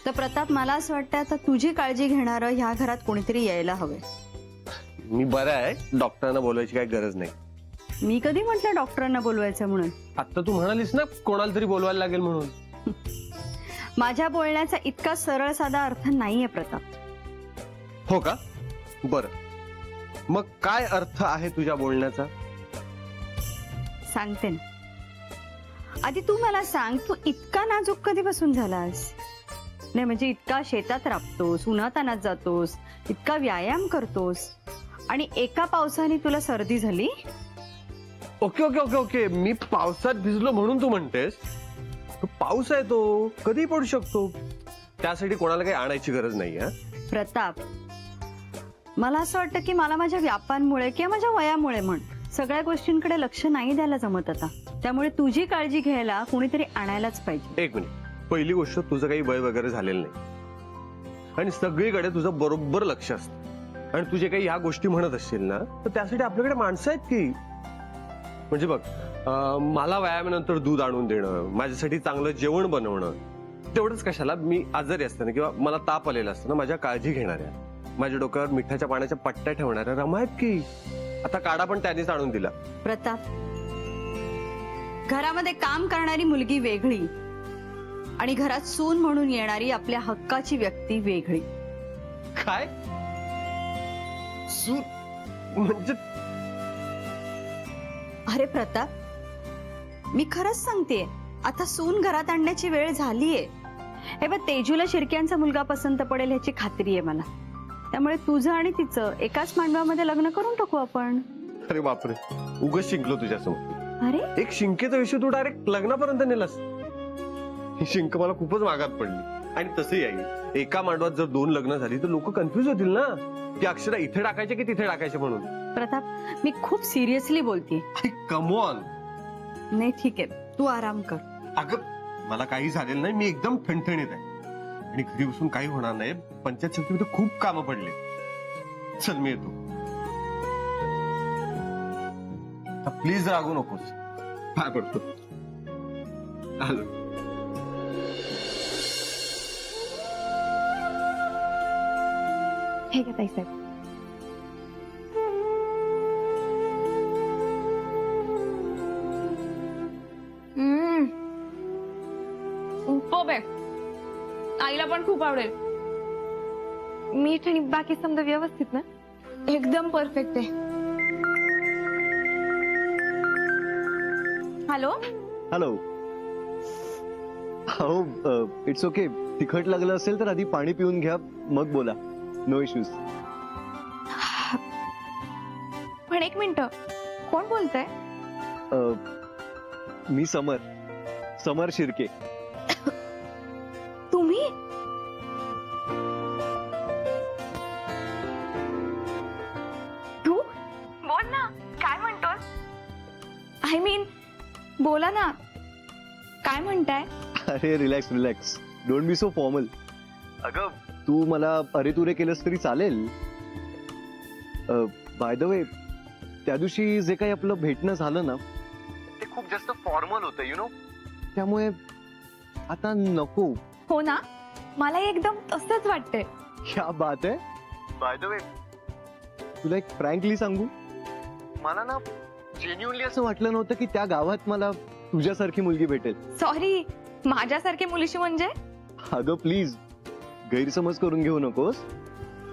तर प्रताप, मला असं वाटतं आता तुझी काळजी घेणारं ह्या घरात कोणीतरी यायला हवंय. मी बरा आहे, डॉक्टरांना बोलायची काही गरज नाही. मी कधी म्हटलं डॉक्टरांना बोलवायचं म्हणून? आता तू म्हणालीस ना कोणाला तरी बोलवायला लागेल म्हणून. माझ्या बोलण्याचा इतका सरळ साधा अर्थ नाहीये प्रताप. हो का? बरं, मग काय अर्थ आहे तुझ्या बोलण्याचा? सांगते ना. आधी तू मला सांग, तू इतका नाजूक कधीपासून झालास? नाही म्हणजे इतका शेतात राबतोस, उन्हातानात जातोस, इतका व्यायाम करतोस, आणि एका पावसाने तुला सर्दी झाली? ओके ओके ओके ओके, मी पावसात भिजलो म्हणून तू म्हणतेस? पाऊस आहे, तो कधी पडू शकतो, त्यासाठी कोणाला काही आणायची गरज नाही. प्रताप, मला असं वाटतं की मला माझ्या व्यापांमुळे किंवा माझ्या वयामुळे म्हण, सगळ्या गोष्टींकडे लक्ष नाही द्यायला जमत आता. त्यामुळे तुझी काळजी घ्यायला कोणीतरी आणायलाच पाहिजे. एक मिनिट, पहिली गोष्ट, तुझं काही वय वगैरे झालेलं नाही आणि सगळीकडे तुझं बरोबर लक्ष असतं. आणि तुझे काही ह्या गोष्टी म्हणत असशील ना, तर त्यासाठी आपल्याकडे माणसं आहेत की. म्हणजे बघ, मला व्यायामानंतर दूध आणून देणं, माझ्यासाठी चांगलं जेवण बनवणं, तेवढंच कशाला, मी आजारी असताना किंवा मला ताप आलेला असताना माझ्या काळजी घेणाऱ्या, माझ्या डोक्यावर मिठाच्या पाण्याच्या पट्ट्या ठेवणाऱ्या रमा आहेत की. आता काढा पण त्यांनीच आणून दिला. प्रताप, घरामध्ये काम करणारी मुलगी वेगळी आणि घरात सून म्हणून येणारी आपल्या हक्काची व्यक्ती वेगळी. काय सून म्हणजे? अरे प्रताप, मी खरंच सांगतेय, आता सून घरात आणण्याची वेळ झालीये. हे बघ, तेजूला शिर्क्यांचा मुलगा पसंत पडेल ह्याची खात्री आहे मला. त्यामुळे तुझं आणि तिचं एकाच मांडवामध्ये लग्न करून टाकू आपण. अरे बापरे, उगाच शिंकलो तुझ्यासमोर. अरे, एक शिंकेचा विषय तू डायरेक्ट लग्नापर्यंत नेलास. ही शिंक मला खूपच मागात पडली. आणि तसंही आहे, एका मांडवात जर 2 लग्न झाली तर लोक कन्फ्युज होतील ना, की अक्षरा इथे टाकायचे की तिथे टाकायचे म्हणून. प्रताप, मी खूप सिरियसली बोलतेय. Come on. नाही ठीक आहे, तू आराम कर. अगं, मला काही झालेलं नाही, मी एकदम ठणठणीत आहे आणि घरी बसून काही होणार नाही. पंचायत समितीमध्ये खूप कामं पडले. चल, मी येतो. प्लीज रागू नकोस, काय पडतो. आलो. हे घ्या ताईसाहेब. खूप आहे, आईला पण खूप आवडेल. मीठ आणि बाकी समजा व्यवस्थित ना? एकदम परफेक्ट आहे. Hello hello. हो, इट्स ओके. तिखट लागलं असेल तर आधी पाणी पिऊन घ्या, मग बोला. No issues. पण एक मिनिट, कोण बोलतंय? मी समर शिर्के. तुम्ही? तू बोल ना, काय म्हणतोस? आय मीन, बोला ना, काय म्हणताय? अरे relax, don't be so formal. अगं, तू मला अरे तुरे केलंस तरी चालेल. बाय द वे, त्या दिवशी जे काही आपलं भेटणं झालं ना, ते खूप जास्त फॉर्मल होतं, यु नो. त्यामुळे आता नको. हो ना, मला एकदम तसंच वाटतंय. क्या बात आहे. बाय द वे, तुला एक फ्रँकली सांगू, मला ना जेन्युअनली असं वाटलं नव्हतं की त्या गावात मला तुझ्यासारखी मुलगी भेटेल. सॉरी, माझ्यासारखी मुलीशी म्हणजे? अगं प्लीज, गैरसमज करून घेऊ नकोस.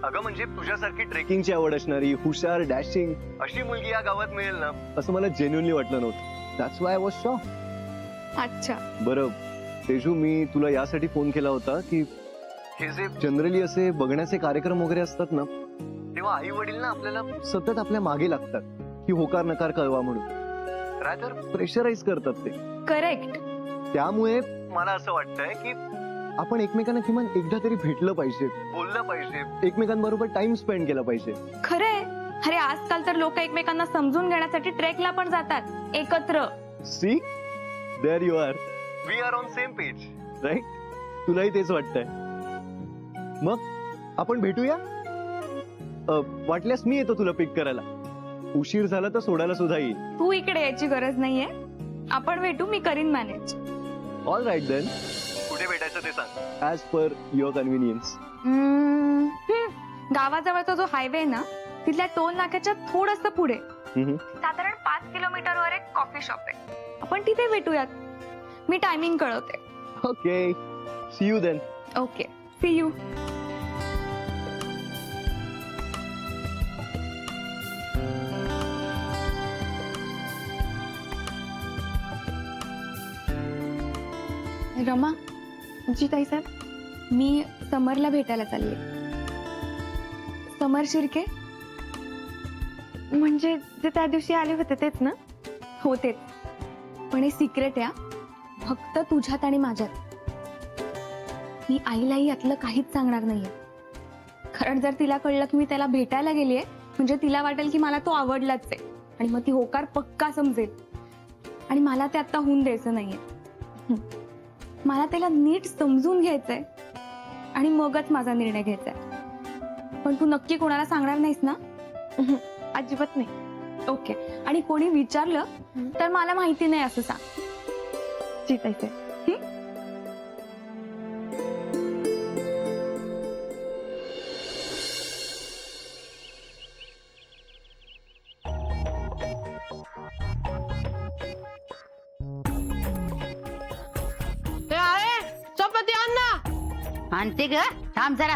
अगं म्हणजे तुझ्यासारखी ट्रेकिंगची आवड असणारी, हुशार, डॅशिंग अशी मुलगी या गावात मिळेल ना, असं मला जेन्युअनली वाटलं नव्हतं. That's why I was shock. अच्छा, बरं तेजू, मी तुला यासाठी फोन केला होता की हे जे जनरली असे बघण्याचे कार्यक्रम वगैरे असतात ना, तेव्हा आई वडील ना आपल्याला सतत आपल्या मागे लागतात की होकार नकार कळवा म्हणून. रादर प्रेशराईज करतात ते. करेक्ट. त्यामुळे मला असं वाटतंय की आपण एकमेकांना किमान एकदा तरी भेटलं पाहिजे, बोललं पाहिजे, एकमेकांबरोबर टाइम स्पेंड केला पाहिजे. खरंय. अरे आजकाल तर लोक एकमेकांना समजून घेण्यासाठी ट्रेकला पण जातात एकत्र. See, there you are. We are on same page, right? तुलाही तेच वाटतंय. मग आपण भेटूया. वाटल्यास मी येतो तुला पिक करायला. उशीर झाला तर सोडायला सुद्धा येईल. तू इकडे यायची गरज नाहीये, आपण भेटू, मी करीन मॅनेज. All right then. कुठे भेटायचं ते सांग, ऍज पर युअर कन्व्हिनियन्स. गावाजवळचा जो हायवे आहे ना, तिथल्या टोल नाक्याच्या थोडस पुढे साधारण 5 किलोमीटरवर एक कॉफी शॉप आहे. आपण तिथे भेटूयात. मी टायमिंग कळवते. Okay, see you then. Okay, see you. Rama, जी ताई साहेब, मी समरला भेटायला चालले. समर शिर्के म्हणजे जे त्या दिवशी आले होते तेच ना? हो तेच. पण हे सिक्रेट आहे हा. फक्त तुझ्यात आणि माझ्यात. मी आईलाही यातलं काहीच सांगणार नाहीये. कारण जर तिला कळलं की मी त्याला भेटायला गेलीये, म्हणजे तिला वाटेल की मला तो आवडलाच आहे आणि मग ती होकार पक्का समजेल. आणि मला ते आता होऊन द्यायचं नाहीये. मला त्याला नीट समजून घ्यायचंय आणि मगच माझा निर्णय घ्यायचाय. पण तू नक्की कोणाला सांगणार नाहीस ना? अजिबात नाही. ओके. आणि कोणी विचारलं तर मला माहिती नाही असं सांग. चितायचंय. चपाती आण ना. आणते ग, थांब जरा.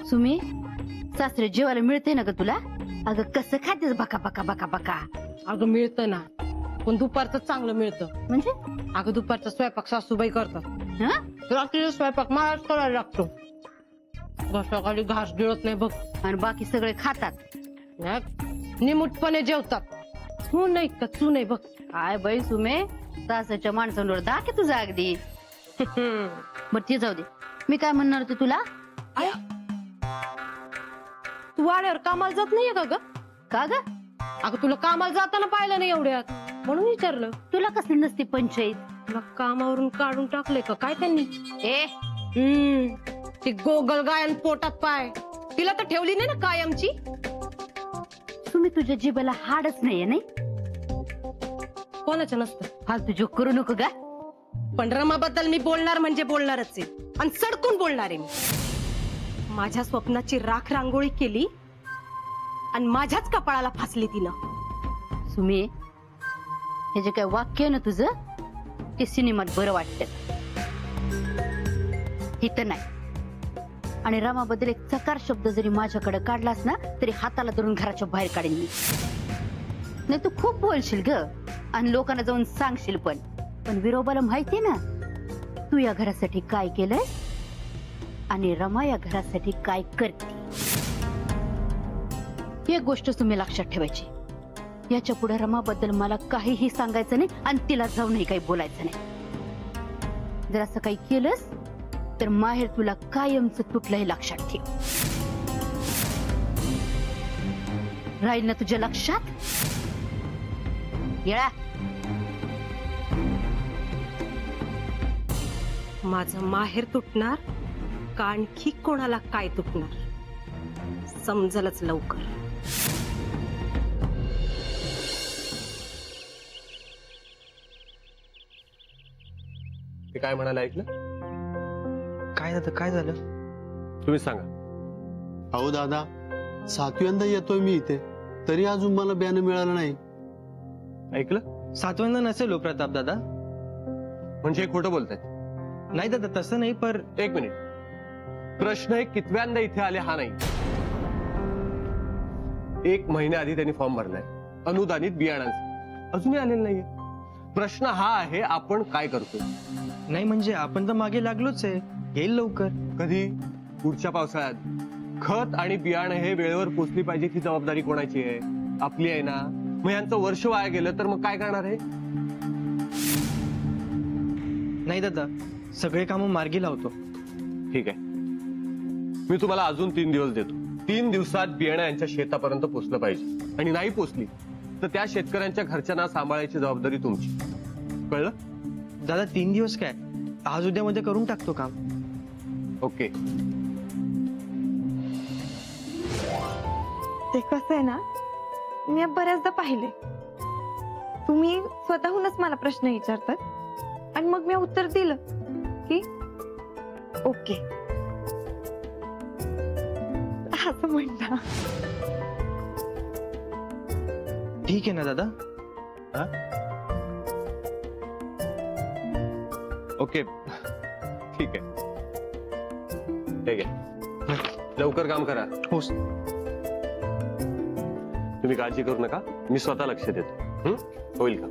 सुमी, सासरे जेवायला मिळते ना ग तुला? अगं कसं खातेस बका बका बका बका? अगं मिळतं ना, पण दुपारचं चांगलं मिळतं. म्हणजे अगं दुपारचा स्वयंपाक सासूबाई करतात. हं? रात्रीचा स्वयंपाक मलाच करायला लागतो. घशाखाली घास गिळत नाही बघ. आणि बाकी सगळे खातात. निमुटपणे जेवतात. तू नाही का, तू नाही बघ. काय बाई सुमे, सासरच्या माणसांवर दाख आहे तुझा अगदी. बर ते जाऊ दे. मी काय म्हणणार होते तुला? तू वाड्यावर कामाला जात नाहीये का ग? का ग? अगं तुला कामाला जाताना पाहिलं नाही एवढ्यात, म्हणून विचारलं. तुला कसली नसती पंचायत? तुला कामावरून काढून टाकले का काय त्यांनी? ए ती गोगल गायन पोटात पाय, तिला तर ठेवली नाही ना कायमची. तुम्ही तुझ्या जिभेला हाडच नाहीये नाही? कोणाचं नसतं. फालतू जोक करू नको गा. पण रमाबद्दल मी बोलणार म्हणजे बोलणारच आहे, आणि सडकून बोलणार आहे मी. माझ्या स्वप्नाची राख रांगोळी केली आणि माझ्याच कपाळाला फासली तिनं. सुमे, हे जे काय वाक्य आहे ना तुझं, ते सिनेमात बरं वाटत, इथं नाही. आणि रामाबद्दल एक चकार शब्द जरी माझ्याकडे काढलास ना, तरी हाताला धरून घराच्या बाहेर काढेन मी. नाही तू खूप बोलशील ग, आणि लोकांना जाऊन सांगशील पण विरोबाला माहितीये ना तू या घरासाठी काय केलंय आणि रमा या घरासाठी काय करते. एक गोष्ट तुम्ही लक्षात ठेवायची, याच्या पुढे रमाबद्दल मला काहीही सांगायचं नाही आणि तिला जाऊनही काही बोलायचं नाही. जर असं काही केलंस तर माहेर तुला कायमचं तुटलं हे लक्षात ठेव. राहील ना तुझ्या लक्षात? येळा. माझं माहेर तुटणार का आणखी कोणाला काय तुटणार समजलंच लवकर. ते काय म्हणाले ऐकलं? काय दादा, काय झालं? तुम्ही सांगा. अहो दादा, 7व्यांदा येतोय मी इथे, तरी अजून मला बियाणं मिळालं नाही. ऐकलं? 7व्यांदा नसेल हो प्रताप दादा. म्हणजे हे खोटं बोलतायत? नाही दादा, तसं नाही. पर एक मिनिट, प्रश्न हे कितव्यांदा इथे आले हा नाही. 1 महिन्याआधी त्यांनी फॉर्म भरलाय अनुदानित बियाणांचा, अजूनही आलेलं नाहीये. प्रश्न हा आहे आपण काय करतो. नाही म्हणजे आपण तर मागे लागलोच आहे, येईल लवकर. कधी? पुढच्या पावसाळ्यात. खत आणि बियाणं हे वेळेवर पोचली पाहिजे, ही जबाबदारी कोणाची आहे? आपली आहे ना. मग यांचं वर्ष वाया गेलं तर मग काय करणार आहे? नाही दादा, सगळे कामं मार्गी लावतो. ठीक आहे, मी तुम्हाला अजून 3 दिवस देतो. 3 दिवसात बियाणं यांच्या शेतापर्यंत पोचलं पाहिजे, आणि नाही पोचली तर त्या शेतकऱ्यांच्या घरच्यांना सांभाळायची जबाबदारी तुमची. कळलं? दादा 3 दिवस काय, आज उद्यामध्ये करून टाकतो काम. ओके. ते कसं आहे ना, मी बऱ्याचदा पाहिले तुम्ही स्वतःहूनच मला प्रश्न विचारतात आणि मग मी उत्तर दिलं की ओके असं म्हणता. ठीक आहे ना दादा? ओके ठीक आहे. ठीक आहे, लवकर काम करा. हो. तुम्ही काळजी करू नका, मी स्वतः लक्ष देतो. होईल का?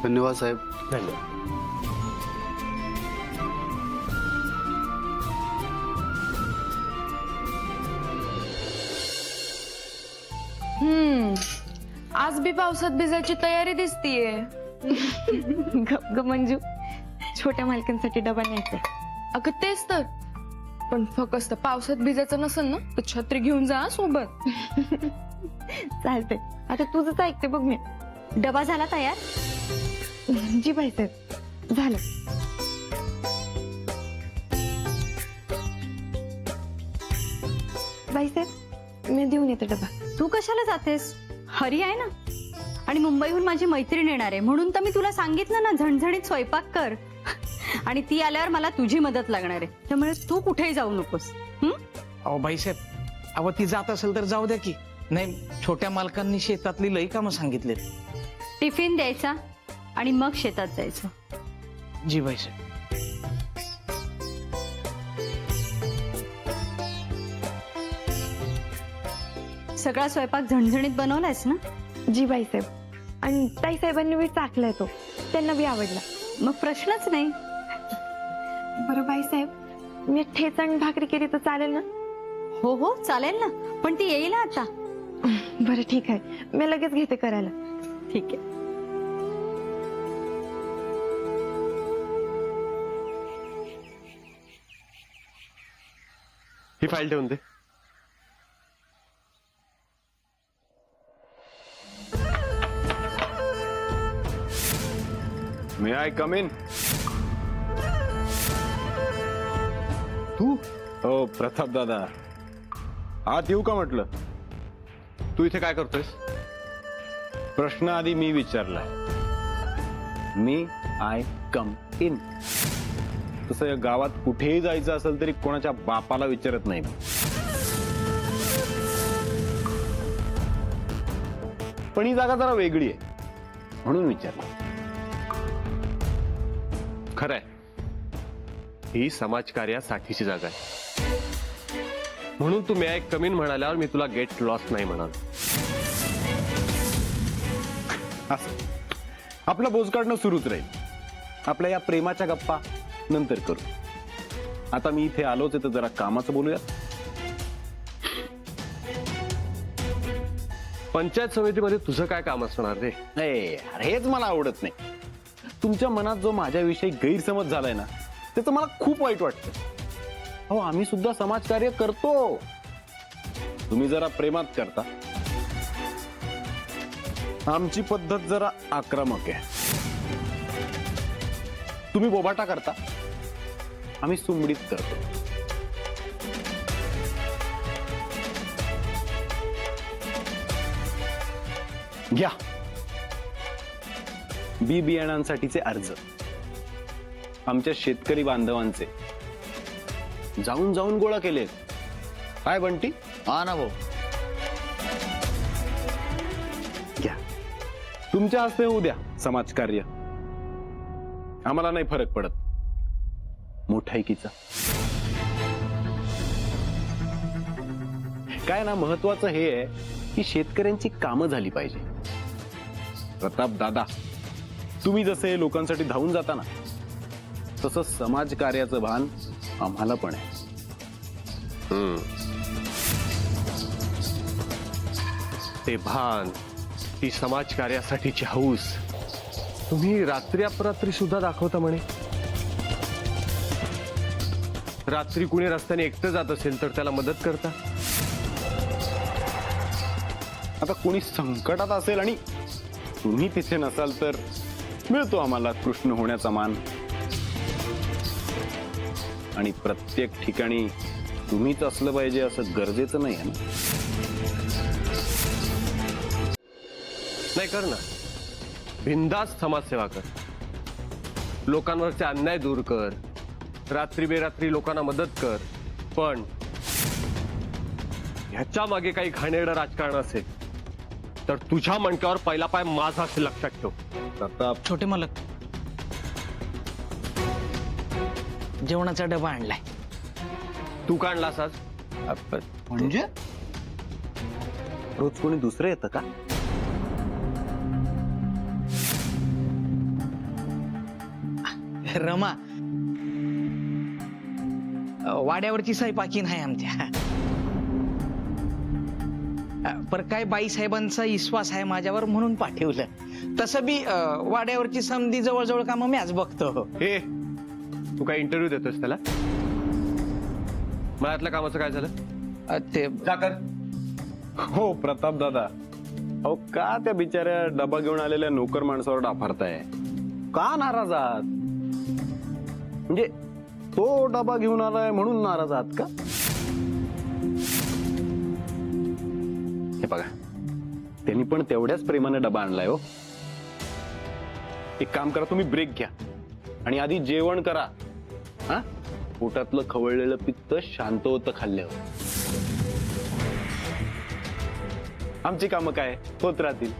धन्यवाद साहेब. धन्यवाद. आज बी पावसात भिजायची तयारी दिसतीये. गप ग मंजू, छोट्या मालकांसाठी डबा न्यायचा. अगं तेच तर, पण फक्त पावसात भिजायचं नसेल ना तर छत्री घेऊन जा सोबत. चालतंय, आता तुझंच ऐकते बघ मी. डबा झाला तयार? जी बाईसाहेब, झालं. बाईसाहेब, मी देऊन येते डबा. तू कशाला जातेस? हरी आहे ना, आणि मुंबईहून माझी मैत्रीण येणार आहे, म्हणून तर मी तुला सांगितलं ना झणझणीत स्वयंपाक कर. आणि ती आल्यावर मला तुझी मदत लागणार आहे, त्यामुळे तू कुठेही जाऊ नकोस. अहो बाईसाहेब, अहो ती जात असेल तर जाऊ द्या की. नाही, छोट्या मालकांनी शेतातली लई कामं सांगितलेत. टिफिन द्यायचा आणि मग शेतात जायचं. जी बाईसाहेब. सगळा स्वयंपाक झणझणीत बनवलायस ना? जी बाईसाहेब, आणि ताईसाहेबांनी बी टाकलाय तो, त्यांना बी आवडला. मग प्रश्नच नाही. बरं बाईसाहेब, मी ठेचा आणि भाकरी केली तर चालेल ना? हो हो चालेल ना, पण ती येईल आता. बरं ठीक आहे, मी लगेच घेते करायला. ठीक आहे. ही फाईल ठेवून दे. मे आय कम इन? तू हो प्रताप दादा, आत येऊ का म्हटलं? तू इथे काय करतोयस? प्रश्न आधी मी विचारलाय. मी आय कम इन. तसं या गावात कुठेही जायचं असेल तरी कोणाच्या बापाला विचारत नाही. पण ही जागा जरा वेगळी आहे म्हणून विचारलं. खरंय, ही समाजकार्यासाठीची जागा आहे, म्हणून तू मे आय कम इन म्हणाल्यावर मी तुला गेट लॉस्ट नाही म्हणाल. असं आपलं बोज काढणं सुरूच राहील. आपल्या या प्रेमाच्या गप्पा नंतर करू. आता मी इथे आलोच आहे तर जरा कामाचं बोलूया. पंचायत समितीमध्ये तुझं काय काम असणार रे? हेच मला आवडत नाही. तुमच्या मनात जो माझ्याविषयी गैरसमज झालाय ना, त्याचं मला खूप वाईट वाटतं. हो, आम्ही सुद्धा समाजकार्य करतो. तुम्ही जरा प्रेमात करता, आमची पद्धत जरा आक्रमक आहे. तुम्ही बोबाटा करता, आम्ही सुमडीत करतो. घ्या बी बियाणांसाठीचे अर्ज, आमच्या शेतकरी बांधवांचे जाऊन जाऊन गोळा केलेत. काय बंटी? हा ना भाऊ. घ्या, तुमच्या हस्ते होऊ द्या समाजकार्य. आम्हाला नाही फरक पडत मोठायकीचा. काय ना, महत्वाचं हे आहे की शेतकऱ्यांची कामं झाली पाहिजे. प्रताप दादा, तुम्ही जसे लोकांसाठी धावून जाता ना, तसं समाजकार्याचं भान आम्हाला पण आहे. ते भान, ती समाजकार्यासाठीची हौस तुम्ही रात्री अपरात्री सुद्धा दाखवता म्हणे. रात्री कुणी रस्त्याने एकटं जात असेल तर त्याला मदत करता. आता कोणी संकटात असेल आणि तुम्ही तिथे नसाल तर मिळतो आम्हाला कृष्ण होण्याचा मान. आणि प्रत्येक ठिकाणी तुम्हीच असलं पाहिजे असं गरजेचं नाही आहे ना. नाही कर ना, बिनधास्त समाजसेवा कर, लोकांवरचे अन्याय दूर कर, रात्री बेरात्री लोकांना मदत कर. पण ह्याच्या मागे काही घाणेरडं राजकारण असेल तर तुझ्या मणक्यावर पहिला पाय माझा असेल, लक्षात ठेव. प्रताप, छोटे मालक, जेवणाचा डबा आणलाय. तू का आणलास आज? म्हणजे रोज कोणी दुसरं येतं का? रमा, वाड्यावरची स्वयंपाकी नाही आमच्या. पर काय बाई साहेबांचा विश्वास आहे माझ्यावर म्हणून पाठवलं. तसं बी वाड्यावरची समधी जवळजवळ कामं मी आज बघतो. हे तू काय इंटरव्ह्यू देतोस त्याला? मळ्यातल्या कामाचं काय झालं? ते जाकर. हो प्रताप दादा, अहो का त्या बिचाऱ्या डबा घेऊन आलेल्या नोकर माणसावर डाफारताय? का नाराज आहात? म्हणजे तो डबा घेऊन आलाय म्हणून नाराज आहात का? हे बघा, त्यांनी पण तेवढ्याच प्रेमाने डबा आणलाय हो. एक काम करा, तुम्ही ब्रेक घ्या आणि आधी जेवण करा. हा, पोटातलं खवळलेलं पित्त शांत होतं खाल्ल्यावर. आमची कामं काय होत राहतील,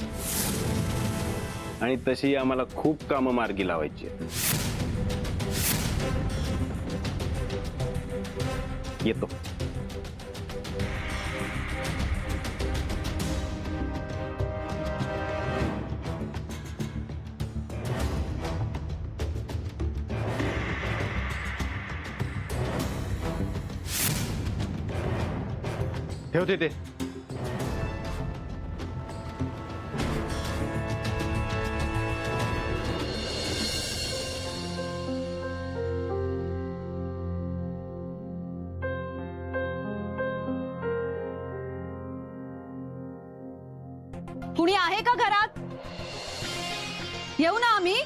आणि तशी आम्हाला खूप कामं मार्गी लावायची आहेत. येतो. ठेवते ते. कुणी आहे का घरात? येऊ ना आम्ही?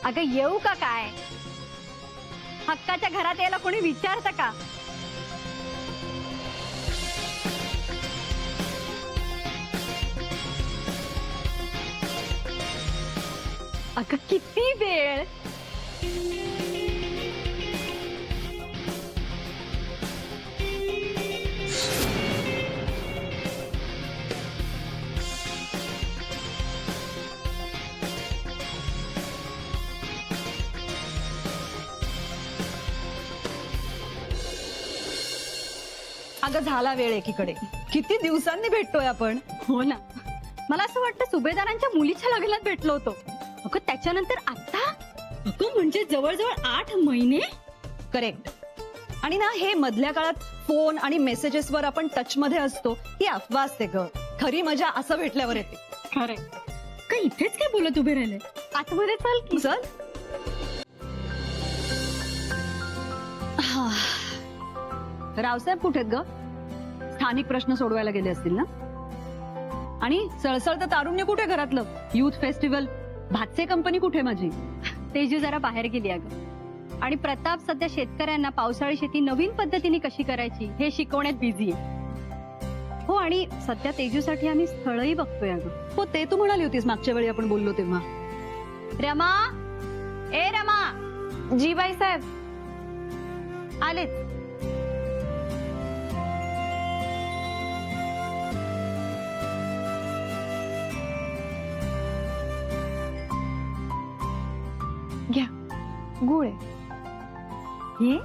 अगं येऊ का काय? हक्काच्या घरात यायला कोणी विचारतं का? अगं किती वेळ? अगं झाला वेळ एकीकडे, किती दिवसांनी भेटतोय आपण. हो ना, मला असं वाटतं सुभेदारांच्या मुलीच्या लग्नात भेटलो होतो. अगं त्याच्यानंतर आता, अगं म्हणजे जवळजवळ 8 महिने. करेक्ट. आणि ना हे मधल्या काळात फोन आणि मेसेजेसवर आपण टच मध्ये असतो ही अफवा असते ग. खरी मजा असं भेटल्यावर येते. खरे का इथेच काय बोलत उभे राहिले? आतमध्ये चल की. चल. रावसाहेब कुठे ग? स्थानिक प्रश्न सोडवायला गेले असतील ना? आणि सळसळतं तारुण्य कुठे घरातलं? युथ फेस्टिवल, भातसे कंपनी कुठे माझी? तेजू जरा बाहेर गेली अगं. आणि प्रताप सध्या शेतकऱ्यांना पावसाळी शेती नवीन पद्धतीने कशी करायची हे शिकवण्यात बिझी आहे. हो, आणि सध्या तेजूसाठी आम्ही स्थळही बघतोय अगं. हो, ते तू म्हणाली होतीस मागच्या वेळी आपण बोललो तेव्हा. रमा, ए रमा. जी बाई साहेब. आलेच. घ्या, गुळ आहे. हे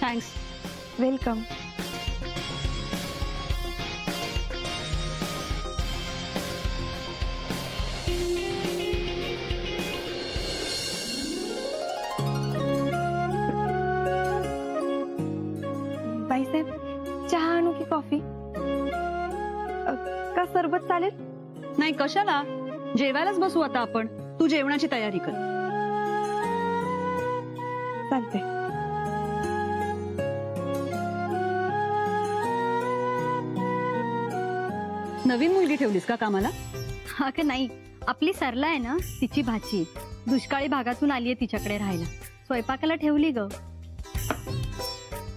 थँक्स. वेलकम. बाईसाहेब, चहा आणू की कॉफी? का सरबत चालेल? नाही, कशाला? जेवायलाच बसू आता आपण. तू जेवणाची तयारी कर. चालते. नवीन मुलगी ठेवलीस का कामाला? हा का नाही, आपली सरला आहे ना तिची भाची, दुष्काळी भागातून आलीये तिच्याकडे राहायला. स्वयंपाकाला ठेवली ग.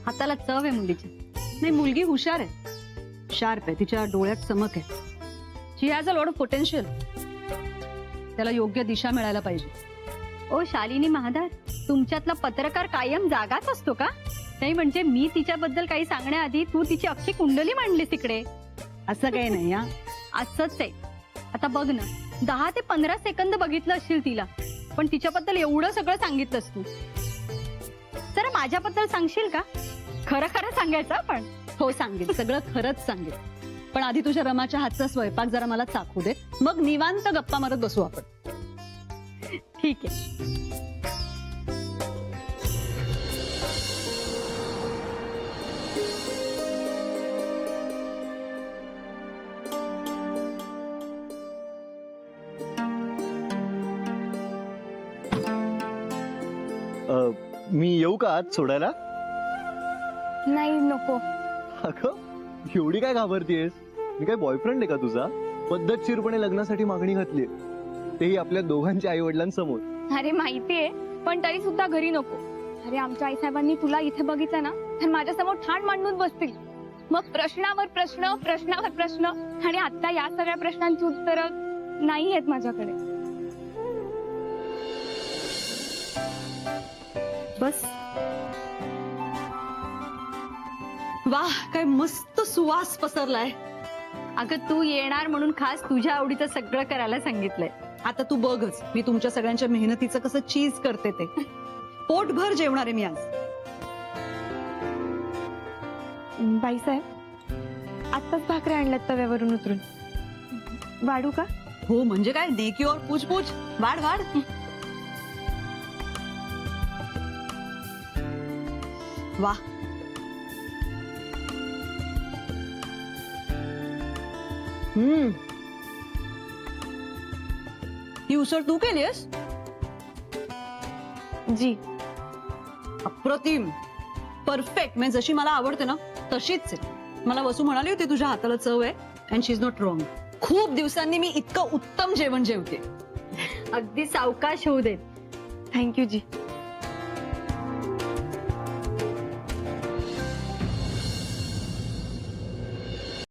हाताला चव आहे मुलीची. नाही, मुलगी हुशार आहे, शार्प आहे, तिच्या डोळ्यात चमक आहे. She has a lot of potential. त्याला योग्य दिशा मिळायला पाहिजे. ओ शालिनी महादार, तुमच्यातला पत्रकार कायम जागाच असतो का? नाही म्हणजे मी तिच्याबद्दल काही सांगण्याआधी तू तिची अख्खी कुंडली मांडलीस तिकडे. असं काही नाही हा. असंच आहे. आता बघ ना, 10 ते 15 सेकंद बघितलं असशील तिला, पण तिच्याबद्दल एवढं सगळं सांगितलंस तू. जरा माझ्याबद्दल सांगशील का? खरं खरं सांगायचं पण. हो सांगेल, सगळं खरंच सांगेल. पण आधी तुझ्या रमाच्या हातचा स्वयंपाक जरा मला चाखू दे, मग निवांत गप्पा मारत बसू आपण. ठीक आहे. मी येऊ का आज सोडायला? नाही नको. अगं एवढी काय घाबरतीयस? मी काय बॉयफ्रेंड आहे का तुझा? पद्धतशीरपणे लग्नासाठी मागणी घातली, तेही आपल्या दोघांच्या आई वडिलांसमोर. अरे माहितीये, पण तरी सुद्धा घरी नको. अरे आमच्या आईसाहेबांनी तुला इथे बघितलं ना तर माझ्यासमोर ठाण मांडून बसतील. मग प्रश्नावर प्रश्न, प्रश्नावर प्रश्न, आणि आता या सगळ्या प्रश्नांची उत्तरं नाही आहेत माझ्याकडे. बस. वाह, काय मस्त सुवास पसरलाय. अगं तू येणार म्हणून खास तुझ्या आवडीचं सगळं करायला सांगितलंय. आता तू बघच, मी तुमच्या सगळ्यांच्या मेहनतीचं कसं चीज करते ते. पोटभर जेवणार आहे मी आज. बाईसाहेब, आत्ताच भाकऱ्या आणल्यात तव्यावरून उतरून. वाढू का? हो म्हणजे काय, नेकी और पूछ पूछ. वाढ वाढ. वाह. ही उसळ तू केलीस? जी. अप्रतिम, परफेक्ट. म्हणजे जशी मला आवडते ना तशीच आहे. मला वसू म्हणाली होती तुझ्या हाताला चव आहे, and she is not wrong. खूप दिवसांनी मी इतकं उत्तम जेवण जेवते. अगदी सावकाश होऊ देत. थँक्यू जी.